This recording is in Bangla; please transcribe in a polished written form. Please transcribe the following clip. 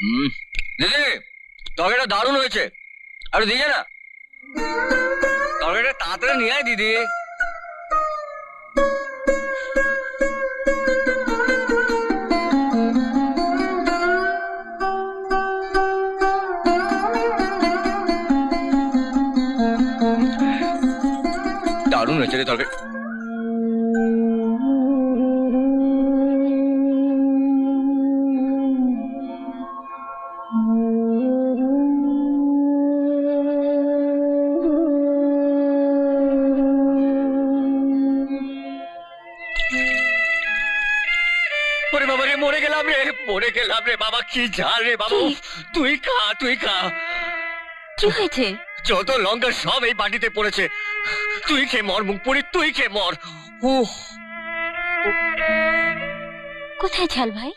দিদি, তরকারিটা দারুণ হয়েছে। আর দিয়ে না, তরকারিটা তাড়াতাড়ি নিয়ে আয় দিদি। দারুণ হয়েছে রে তরকারি। ওরে বাবা রে, মরে গেলাম রে, মরে গেলাম রে বাবা। কি ঝাল রে বাবা। তুই খা, তুই খা। কি হয়েছে? যত লঙ্কা সব এই বাটিতে পড়েছে। তুই খেয়ে মর মুখপুরি, তুই খেয়ে মর। কোথায় ঝাল ভাই?